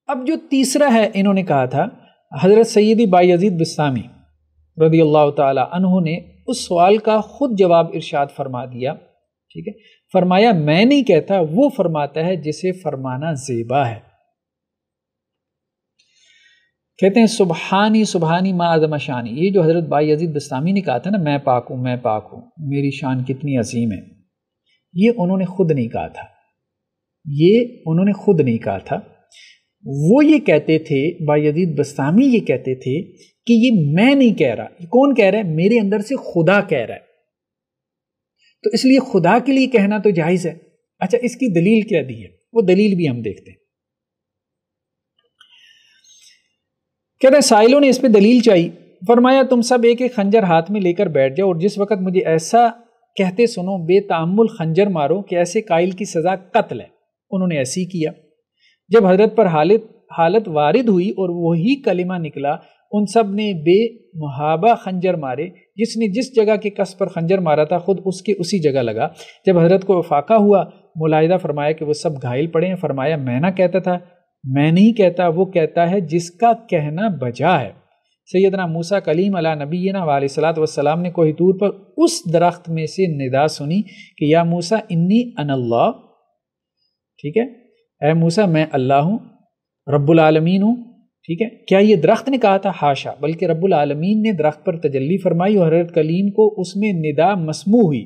اب جو تیسرا ہے انہوں نے کہا تھا، حضرت سیدی بایزید بسطامی رضی اللہ تعالی عنہ نے اس سوال کا خود جواب ارشاد فرما دیا، ٹھیک ہے، فرمایا میں نہیں کہتا، وہ فرماتا ہے جسے فرمانا زیبا ہے۔ کہتے ہیں سبحانی سبحانی ما عظم شانی، یہ جو حضرت بایزید بسطامی نے کہا تھا نا میں پاک ہوں میں پاک ہوں، میری شان کتنی عظیم ہے، یہ انہوں نے خود نہیں کہا تھا، یہ انہوں نے خود نہیں کہا تھا، وہ یہ کہتے تھے، بایزید بسطامی یہ کہتے تھے کہ یہ میں نہیں کہہ رہا، یہ کون کہہ رہا ہے؟ میرے اندر سے خدا کہہ رہا ہے، تو اس لیے خدا کے لیے کہنا تو جائز ہے۔ اچھا اس کی دلیل کیا دی ہے؟ وہ دلیل بھی ہم دیکھتے ہیں۔ کہتے ہیں سائلوں نے اس پہ دلیل چاہی، فرمایا تم سب ایک ایک خنجر ہاتھ میں لے کر بیٹھ جاؤ، اور جس وقت مجھے ایسا کہتے سنو بے تعمل خنجر مارو کہ ایسے قائل کی سزا قتل ہے۔ انہوں نے ایسی کیا۔ جب حضرت پر حالت وارد ہوئی اور وہی کلمہ نکلا، ان سب نے بے محابہ خنجر مارے، جس نے جس جگہ کے کس پر خنجر مارا تھا خود اس کے اسی جگہ لگا۔ جب حضرت کو افاقہ ہوا، ملاحظہ فرمایا کہ وہ سب گھائل پڑے ہیں، فرمایا میں نہ کہتا تھا، میں نہیں کہتا، وہ کہتا ہے جس کا کہنا بجا ہے۔ سیدنا موسیٰ کلیم علی نبینا علیہ الصلوۃ والسلام نے کوہ طور پر اس درخت میں سے ندا سنی کہ یا موسیٰ انی انا اللہ، ٹھیک ہے، اے موسیٰ میں اللہ ہوں، رب العالمین ہوں، ٹھیک ہے۔ کیا یہ درخت نے کہا تھا؟ حاشا، بلکہ رب العالمین نے درخت پر تجلی فرمائی اور حضرت کلیم کو اس میں ندا مسموع ہوئی۔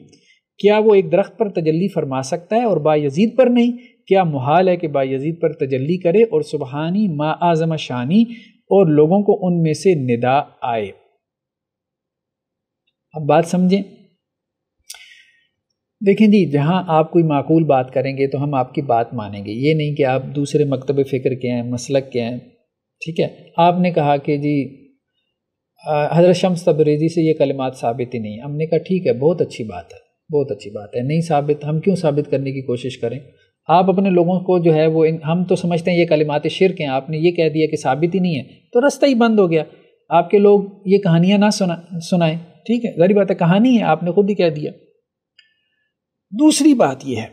کیا وہ ایک درخت پر تجلی فرما سکتا ہے اور بایزید پر نہیں؟ کیا محال ہے کہ بایزید پر تجلی کرے اور سبحانی ما اعظم شانی اور لوگوں کو ان میں سے ندا آئے؟ اب بات سمجھیں، دیکھیں جی، جہاں آپ کوئی معقول بات کریں گے تو ہم آپ کی بات مانیں گے، یہ نہیں کہ آپ دوسرے مکتب فکر کے ہیں، مسلک کے ہیں، ٹھیک ہے۔ آپ نے کہا کہ جی حضرت شمس تبریزی سے یہ کلمات ثابت ہی نہیں، ہم نے کہا ٹھیک ہے، بہت اچھی بات ہے، بہت اچھی بات ہے، نہیں ثابت، ہم کیوں ثابت کرنے کی کوشش کریں؟ آپ اپنے لوگوں کو جو ہے وہ ہم تو سمجھتے ہیں یہ کلمات شرک ہیں، آپ نے یہ کہہ دیا کہ ثابت ہی نہیں ہے، تو رستہ ہی بند ہو گیا۔ آپ کے لوگ یہ کہانیاں نہ سنائیں، ٹھیک ہے، ظاہر بات ہے کہانی ہے، آپ نے خود ہی کہہ دیا۔ دوسری بات یہ ہے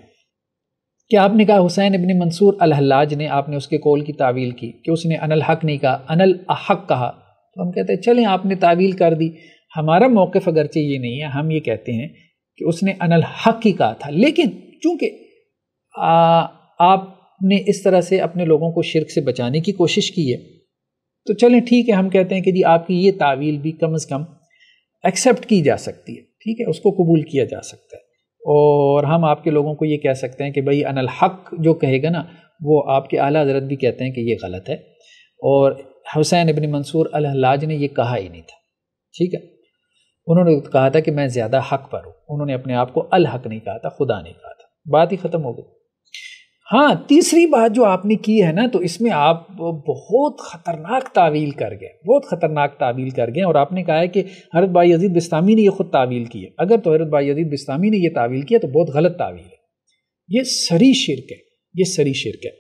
کہ آپ نے کہا حسین ابن منصور الحلاج نے، آپ نے اس کے قول کی تعویل کی کہ اس نے ان الحق نہیں کہا، ان الاحق کہا، تو ہم کہتے ہیں چلیں آپ نے تعویل کر دی، ہمارا موقف اگرچہ یہ نہیں ہے، ہم یہ کہتے ہیں کہ اس نے ان الحق ہی کہا تھا، لیکن چونکہ آپ نے اس طرح سے اپنے لوگوں کو شرک سے بچانے کی کوشش کی ہے، تو چلیں ٹھیک ہے، ہم کہتے ہیں کہ جی آپ کی یہ تعویل بھی کم از کم ایکسیپٹ کی جا سکتی ہے، ٹھیک ہے، اس کو قبول کیا جا سکتا ہے، اور ہم آپ کے لوگوں کو یہ کہہ سکتے ہیں کہ بھئی ان الحق جو کہے گا نا، وہ آپ کے اعلیٰ حضرت بھی کہتے ہیں کہ یہ غلط ہے، اور حسین ابن منصور الحلاج نے یہ کہا ہی نہیں تھا، ٹھیک ہے، انہوں نے کہا تھا کہ میں زیادہ حق پر ہوں، انہوں نے اپنے آپ کو الحق نہیں کہا تھا، خدا نہیں کہا تھا، بات ہی ختم ہو گئی۔ ہاں تیسری بات جو آپ نے کی ہے نا، تو اس میں آپ بہت خطرناک تعویل کر گئے، بہت خطرناک تعویل کر گئے، اور آپ نے کہا ہے کہ حضرت بایزید بسطامی نے یہ خود تعویل کی ہے۔ اگر تو حضرت بایزید بسطامی نے یہ تعویل کیا تو بہت غلط تعویل ہے، یہ سری شرک ہے، یہ سری شرک ہے۔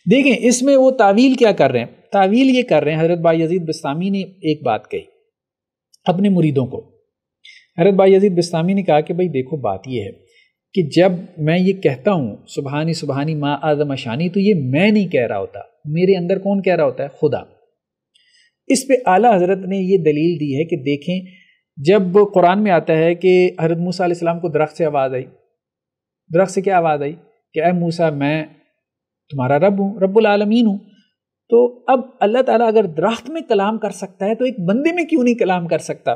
دیکھیں اس میں وہ تعویل کیا کر رہے ہیں، تعویل یہ کر رہے ہیں، حضرت بایزید بسطامی نے ایک بات کہی اپنے مریدوں کو، حضرت بایزید بسطامی نے کہا کہ بھئی دیکھو بات یہ ہے کہ جب میں یہ کہتا ہوں سبحانی سبحانی ما اعظم شانی، تو یہ میں نہیں کہہ رہا ہوتا، میرے اندر کون کہہ رہا ہوتا ہے؟ خدا۔ اس پہ اعلیٰ حضرت نے یہ دلیل دی ہے کہ دیکھیں جب قرآن میں آتا ہے کہ حضرت موسیٰ علیہ السلام کو درخت سے آواز آئی، درخت سے کیا آواز آئی کہ اے موسیٰ میں تمہارا رب ہوں، رب العالمین ہوں، تو اب اللہ تعالیٰ اگر درخت میں کلام کر سکتا ہے تو ایک بندے میں کیوں نہیں کلام کر سکتا؟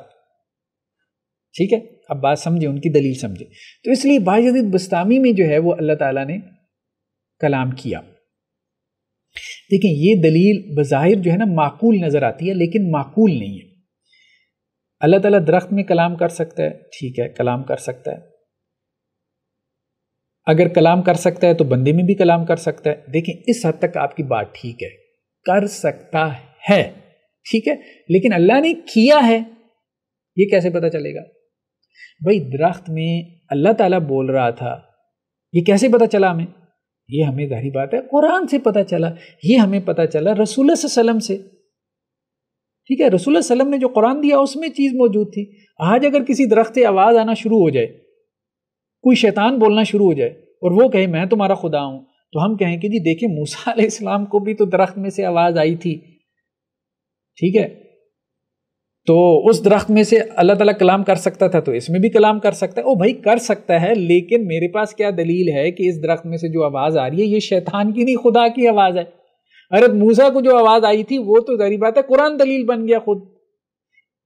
ٹھیک ہے، اب بات سمجھے، ان کی دلیل سمجھے۔ تو اس لیے بایزید بسطامی میں جو ہے وہ اللہ تعالیٰ نے کلام کیا۔ دیکھیں یہ دلیل بظاہر جو ہے نا معقول نظر آتی ہے، لیکن معقول نہیں ہے۔ اللہ تعالیٰ درخت میں کلام کر سکتا ہے، ٹھیک ہے، کلام کر سکتا ہے، اگر کلام کر سکتا ہے تو بندے میں بھی کلام کر سکتا ہے۔ دیکھیں اس حد تک آپ کی بات ٹھیک ہے، کر سکتا ہے، ٹھیک ہے، لیکن اللہ نے کیا ہے یہ کیسے پتہ چلے گا؟ بھئی درخت میں اللہ تعالیٰ بول رہا تھا، یہ کیسے پتہ چلا ہمیں؟ یہ ہمیں ظاہری بات ہے قرآن سے پتہ چلا، یہ ہمیں پتہ چلا رسول اللہ صلی اللہ علیہ وسلم سے، ٹھیک ہے، رسول اللہ صلی اللہ علیہ وسلم نے جو قرآن دیا اس میں چیز موجود تھی۔ آج اگر کسی درخت سے آواز آنا شروع ہو جائے، کوئی شیطان بولنا شروع ہو جائے اور وہ کہے میں تمہارا خدا ہوں، تو ہم کہیں کہ جی دیکھیں موسیٰ علیہ السلام کو بھی تو درخت میں سے آواز آئی تھی، ٹھیک ہے، تو اس درخت میں سے اللہ تعالیٰ کلام کر سکتا تھا تو اس میں بھی کلام کر سکتا ہے۔ او بھائی کر سکتا ہے، لیکن میرے پاس کیا دلیل ہے کہ اس درخت میں سے جو آواز آ رہی ہے یہ شیطان کی نہیں، خدا کی آواز ہے۔ حضرت موسیٰ کو جو آواز آئی تھی وہ تو ظاہری بات ہے قرآن دلیل بن گیا خود۔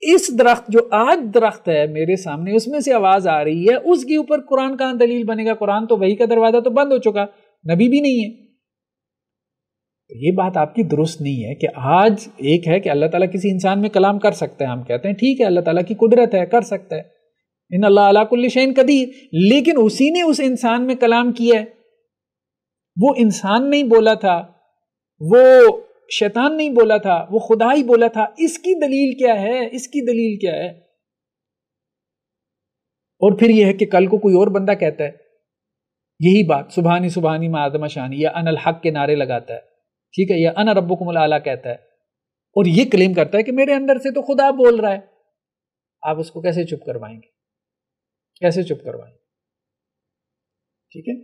اس درخت جو آج درخت ہے میرے سامنے اس میں سے آواز آ رہی ہے، اس کے اوپر قرآن کہاں دلیل بنے گا؟ قرآن تو وحی کا دروازہ تو بند ہو چکا، نبی بھی نہیں ہے۔ یہ بات آپ کی درست نہیں ہے کہ آج ایک ہے کہ اللہ تعالیٰ کسی انسان میں کلام کر سکتا ہے، ہم کہتے ہیں ٹھیک ہے اللہ تعالیٰ کی قدرت ہے، کر سکتا ہے، ان اللہ علی کل شیء قدیر، لیکن اسی نے اس انسان میں کلام کیا ہے، وہ انسان نہیں بولا تھا، وہ شیطان نہیں بولا تھا، وہ خدا ہی بولا تھا۔ اس کی دلیل کیا ہے؟ اس کی دلیل کیا ہے؟ اور پھر یہ ہے کہ کل کو کوئی اور بندہ کہتا ہے یہی بات، سبحانی سبحانی ما اعظم شانی، یا انا الحق کے نعرے لگاتا ہے، ٹھیک ہے، یا انا ربکم الاعلی کہتا ہے، اور یہ کلیم کرتا ہے کہ میرے اندر سے تو خدا بول رہا ہے، آپ اس کو کیسے چپ کروائیں گے؟ کیسے چپ کروائیں گے؟ ٹھیک ہے،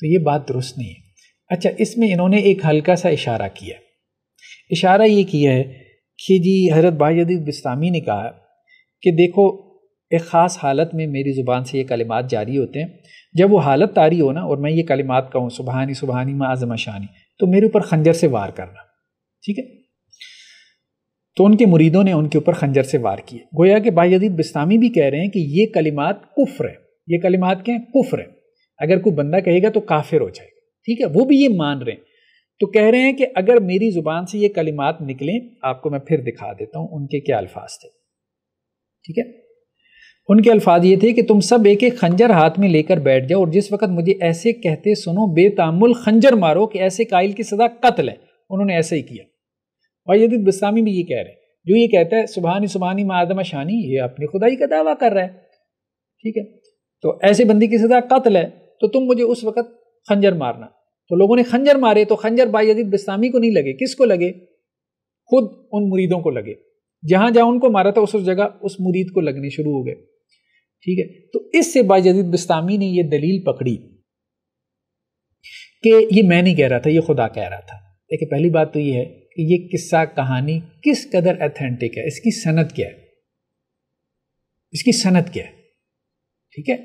تو یہ بات درست نہیں ہے۔ اچھا، اس میں انہوں نے ایک ہلکا سا اشارہ کیا، اشارہ یہ کیا ہے کہ جی حضرت بایزید بسطامی نے کہا کہ دیکھو ایک خاص حالت میں میری زبان سے یہ کلمات جاری ہوتے ہیں، جب وہ حالت طاری ہو نا اور میں یہ کلمات کہوں سبحانی سبحانی ما اعظم شانی، تو میرے اوپر خنجر سے وار کرنا، ٹھیک ہے۔ تو ان کے مریدوں نے ان کے اوپر خنجر سے وار کیے، گویا کہ بایزید بسطامی بھی کہہ رہے ہیں کہ یہ کلمات کفر ہے، یہ کلمات کیا ہیں؟ کفر ہے، اگر کوئی بندہ کہے گا تو کافر ہو جائے گا، ٹھیک ہے، وہ بھی یہ مان رہے ہیں۔ تو کہہ رہے ہیں کہ اگر میری زبان سے یہ کلمات نکلیں، آپ کو میں پھر دکھا دیتا ہوں ان کے کیا الفاظ تھے، ٹھیک ہے۔ ان کے الفاظ یہ تھے کہ تم سب ایک ایک خنجر ہاتھ میں لے کر بیٹھ جاؤ، اور جس وقت مجھے ایسے کہتے سنو بے تامل خنجر مارو کہ ایسے قائل کی سزا قتل ہے۔ انہوں نے ایسے ہی کیا۔ بایزید بسطامی بھی یہ کہہ رہے ہیں، جو یہ کہتا ہے سبحانی سبحانی ما اعظم شانی، یہ اپنی خدائی کا دعویٰ کر رہا ہے، ٹھیک ہے، تو ایسے بندی کی سزا قتل ہے، تو تم مجھے اس وقت خنجر مارنا۔ تو لوگوں نے خنجر مارے، تو خنجر بایزید بسطامی کو نہیں لگے، کس کو لگے؟ خود ان مریدوں کو لگے، جہاں جہاں ان کو مارا تھا اس جگہ اس مرید کو لگنے شروع ہو گئے، ٹھیک ہے۔ تو اس سے بایزید بسطامی نے یہ دلیل پکڑی کہ یہ میں نہیں کہہ رہا تھا، یہ خدا کہہ رہا تھا۔ دیکھیں پہلی بات تو یہ ہے کہ یہ قصہ کہانی کس قدر ایتھینٹک ہے، اس کی سند کیا ہے، اس کی سند کیا ہے، ٹھیک ہے۔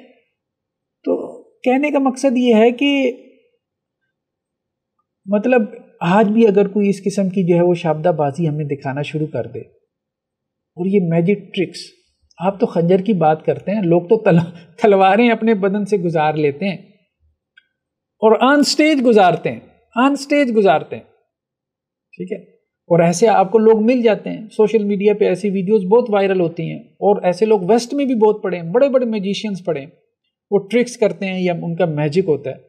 تو کہنے کا مقصد یہ ہے کہ مطلب آج بھی اگر کوئی اس قسم کی جو ہے وہ شابدہ بازی ہمیں دکھانا شروع کر دے، اور یہ میجک ٹرکس، آپ تو خنجر کی بات کرتے ہیں، لوگ تو تلواریں اپنے بدن سے گزار لیتے ہیں اور آن سٹیج گزارتے ہیں، آن سٹیج گزارتے ہیں، ٹھیک ہے، اور ایسے آپ کو لوگ مل جاتے ہیں، سوشل میڈیا پہ ایسی ویڈیوز بہت وائرل ہوتی ہیں، اور ایسے لوگ ویسٹ میں بھی بہت پڑے ہیں، بڑے بڑے میجیشینز پڑے ہیں، وہ ٹرکس کرتے ہیں یا ان کا میجک ہوتا ہے،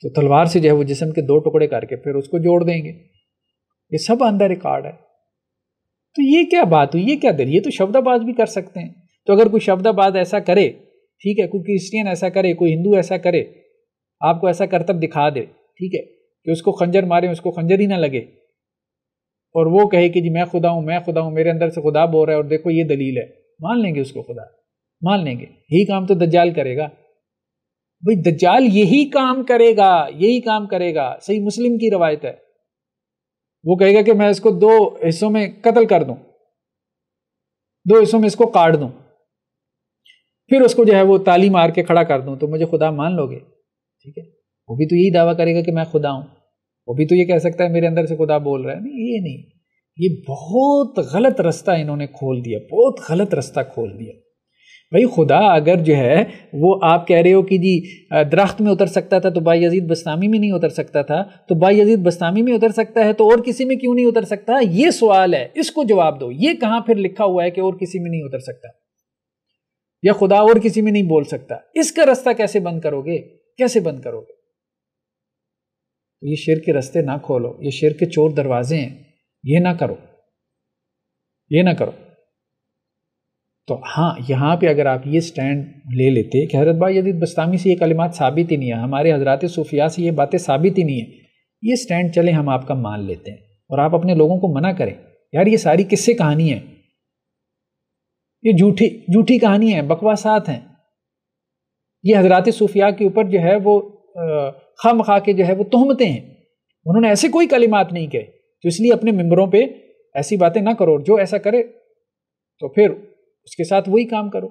تو تلوار سے جو ہے وہ جسم کے 2 ٹکڑے کر کے پھر اس کو جوڑ دیں گے، یہ سب اندر ریکارڈ ہے۔ تو یہ کیا بات ہوئی، یہ کیا دلیل؟ یہ تو شبدہ باز بھی کر سکتے ہیں۔ تو اگر کوئی شبدہ باز ایسا کرے، ٹھیک ہے، کوئی کرسچین ایسا کرے، کوئی ہندو ایسا کرے، آپ کو ایسا کرتب دکھا دے، ٹھیک ہے، کہ اس کو خنجر مارے، اس کو خنجر ہی نہ لگے، اور وہ کہے کہ جی میں خدا ہوں، میں خدا ہوں، میرے اندر سے خدا بول رہا ہے، اور دیکھو یہ دلیل ہے، مان لیں گے اس کو خدا، مان لیں گے۔ یہی کام تو دجال کرے گا بھئی، دجال یہی کام کرے گا، یہی کام کرے گا۔ صحیح مسلم کی روایت ہے، وہ کہے گا کہ میں اس کو 2 حصوں میں قتل کر دوں، 2 حصوں میں اس کو کاٹ دوں، پھر اس کو جو ہے وہ تالی مار کے کھڑا کر دوں، تو مجھے خدا مان لو گے، ٹھیک ہے۔ وہ بھی تو یہی دعویٰ کرے گا کہ میں خدا ہوں، وہ بھی تو یہ کہہ سکتا ہے میرے اندر سے خدا بول رہا ہے۔ نہیں، یہ نہیں، یہ بہت غلط رستہ انہوں نے کھول دیا، بہت غلط رستہ کھول دیا۔ بھائی خدا اگر جو ہے وہ آپ کہہ رہے ہو کہ جی درخت میں اتر سکتا تھا تو بایزید بسطامی میں نہیں اتر سکتا تھا، تو بایزید بسطامی میں اتر سکتا ہے تو اور کسی میں کیوں نہیں اتر سکتا؟ یہ سوال ہے، اس کو جواب دو۔ یہ کہاں پھر لکھا ہوا ہے کہ اور کسی میں نہیں اتر سکتا، یا خدا اور کسی میں نہیں بول سکتا؟ اس کا رستہ کیسے بند کرو گے؟ کیسے بند کرو گے؟ یہ شرک کے رستے نہ کھولو، یہ شرک کے چور دروازے ہیں، یہ نہ کرو، یہ نہ کرو۔ تو ہاں، یہاں پہ اگر آپ یہ سٹینڈ لے لیتے کہ حضرت بایزید بسطامی سے یہ کلمات ثابت ہی نہیں ہیں، ہمارے حضرات صوفیاء سے یہ باتیں ثابت ہی نہیں ہیں، یہ سٹینڈ چلیں ہم آپ کا مان لیتے ہیں، اور آپ اپنے لوگوں کو منع کریں یار یہ ساری قصے کہانی ہیں، یہ جھوٹی کہانی ہے، بکواسات ہیں، یہ حضرات صوفیاء کے اوپر جو ہے وہ خواہ مخواہ کے جو ہے وہ تہمتیں ہیں، انہوں نے ایسے کوئی کلمات نہیں کہے، تو اس لیے اپنے ممبروں پہ ایسی باتیں نہ کرو، جو ایسا کرے تو پھر اس کے ساتھ وہی کام کرو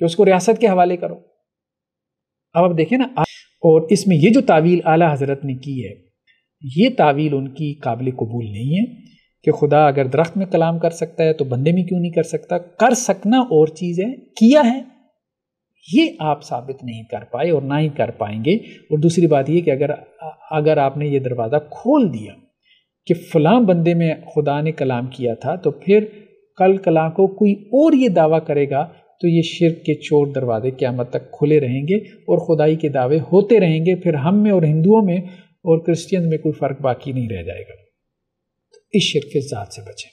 کہ اس کو ریاست کے حوالے کرو۔ اب آپ دیکھیں نا، اور اس میں یہ جو تعویل اعلیٰ حضرت نے کی ہے، یہ تعویل ان کی قابل قبول نہیں ہے کہ خدا اگر درخت میں کلام کر سکتا ہے تو بندے میں کیوں نہیں کر سکتا؟ کر سکنا اور چیز ہے، کیا ہے یہ آپ ثابت نہیں کر پائے اور نہ ہی کر پائیں گے۔ اور دوسری بات یہ کہ اگر آپ نے یہ دروازہ کھول دیا کہ فلاں بندے میں خدا نے کلام کیا تھا، تو پھر کل کلا کو کوئی اور یہ دعویٰ کرے گا تو یہ شرک کے چور دروازے قیامت تک کھلے رہیں گے اور خدائی کے دعوے ہوتے رہیں گے، پھر ہم میں اور ہندوؤں میں اور کرسچین میں کوئی فرق باقی نہیں رہ جائے گا۔ اس شرک ذات سے بچیں۔